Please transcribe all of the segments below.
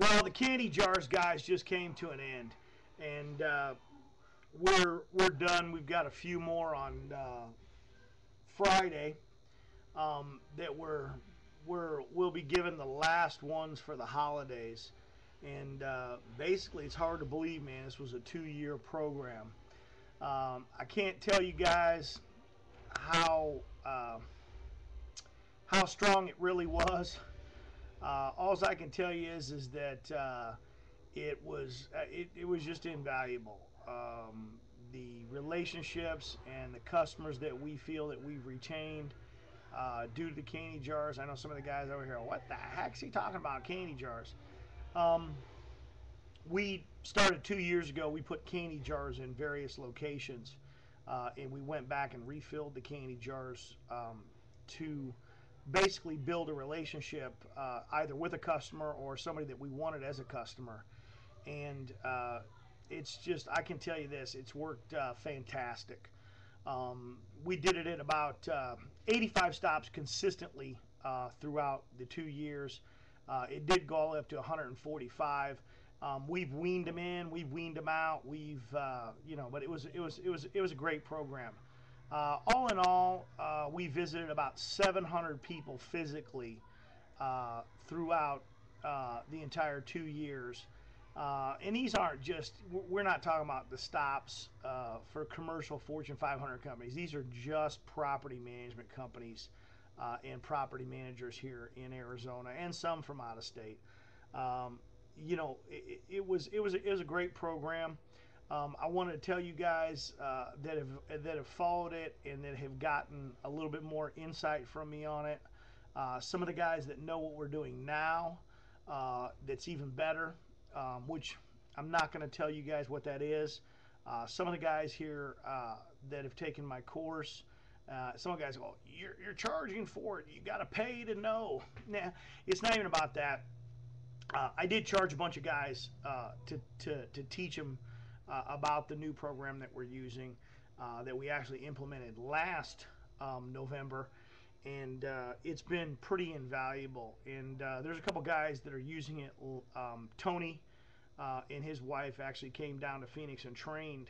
Well, the candy jars, guys, just came to an end, and we're done. We've got a few more on Friday that we'll be giving the last ones for the holidays, and basically, it's hard to believe, man. This was a 2-year program. I can't tell you guys how how strong it really was. All I can tell you is that it was just invaluable. The relationships and the customers that we feel that we've retained due to the candy jars. I know some of the guys over here, what the heck's he talking about, candy jars? We started 2 years ago. We put candy jars in various locations, and we went back and refilled the candy jars to basically build a relationship either with a customer or somebody that we wanted as a customer. And it's just, I can tell you this, it's worked fantastic. We did it at about 85 stops consistently throughout the 2 years. It did go all up to 145. We've weaned them in, we've weaned them out, but it was a great program. All in all, we visited about 700 people physically throughout the entire 2 years. And these aren't just, we're not talking about the stops for commercial Fortune 500 companies. These are just property management companies and property managers here in Arizona, and some from out of state. It was a great program. I wanted to tell you guys that have followed it and that have gotten a little bit more insight from me on it. Some of the guys that know what we're doing now, that's even better, which I'm not going to tell you guys what that is. Some of the guys here that have taken my course, some of the guys go, you're charging for it. You got to pay to know. Nah, it's not even about that. I did charge a bunch of guys to teach them about the new program that we're using, that we actually implemented last November, and it's been pretty invaluable. And there's a couple guys that are using it. Tony and his wife actually came down to Phoenix and trained,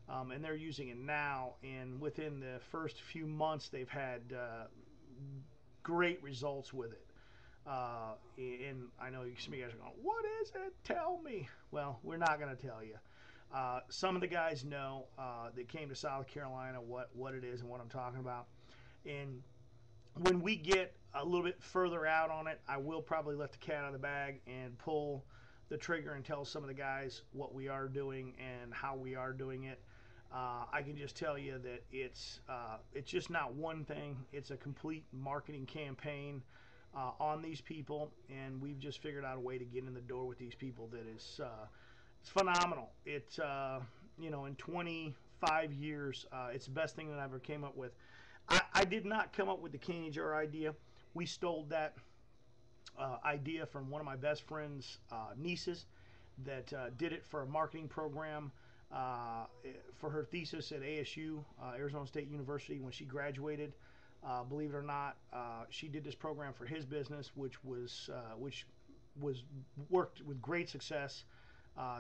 and they're using it now. And within the first few months, they've had great results with it. And I know some of you guys are going, what is it? Tell me. Well, we're not going to tell you. Some of the guys know that came to South Carolina what it is and what I'm talking about. And when we get a little bit further out on it, I will probably let the cat out of the bag and pull the trigger and tell some of the guys what we are doing and how we are doing it. I can just tell you that it's just not one thing. It's a complete marketing campaign on these people, and we've just figured out a way to get in the door with these people that is it's phenomenal. It's in 25 years, it's the best thing that I ever came up with. I did not come up with the candy jar idea. We stole that idea from one of my best friend's nieces that did it for a marketing program for her thesis at ASU, Arizona State University, when she graduated. Believe it or not, she did this program for his business, which was worked with great success.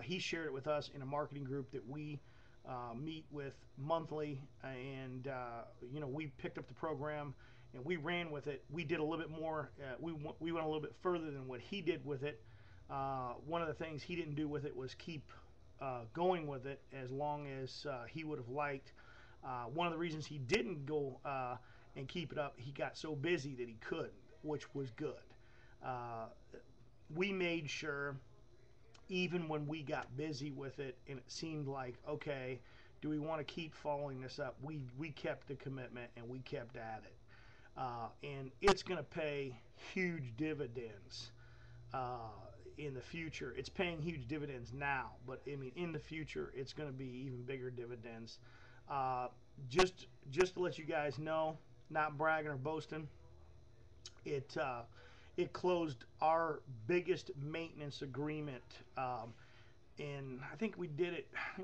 He shared it with us in a marketing group that we meet with monthly, and we picked up the program and we ran with it. We did a little bit more. We went a little bit further than what he did with it. One of the things he didn't do with it was keep going with it as long as he would have liked. One of the reasons he didn't go and keep it up, he got so busy that he couldn't, which was good. We made sure, even when we got busy with it and it seemed like, okay, do we want to keep following this up, we kept the commitment and we kept at it. And it's going to pay huge dividends in the future. It's paying huge dividends now, but I mean, in the future, it's going to be even bigger dividends. Just to let you guys know, not bragging or boasting, it closed our biggest maintenance agreement, and I think we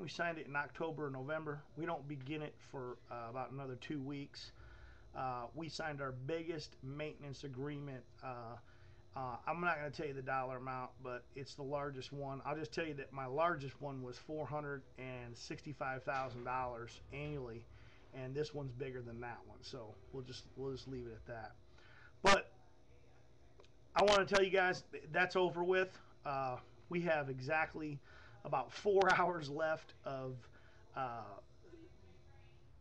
signed it in October or November. We don't begin it for about another 2 weeks. We signed our biggest maintenance agreement I'm not going to tell you the dollar amount, but it's the largest one. I'll just tell you that my largest one was $465,000 annually, and this one's bigger than that one. So we'll just leave it at that. But I want to tell you guys that's over with. We have exactly about 4 hours left of uh,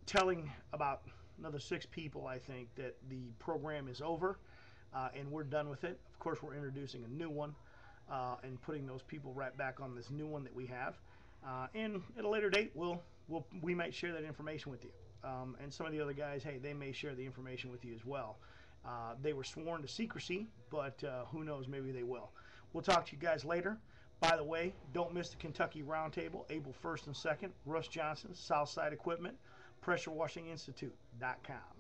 telling about another 6 people, I think, that the program is over and we're done with it. Of course, we're introducing a new one and putting those people right back on this new one that we have. And at a later date, we might share that information with you. And some of the other guys, hey, they may share the information with you as well. They were sworn to secrecy, but who knows, maybe they will. We'll talk to you guys later. By the way, don't miss the Kentucky Roundtable, April 1st and 2nd. Russ Johnson, Southside Equipment, PressureWashingInstitute.com.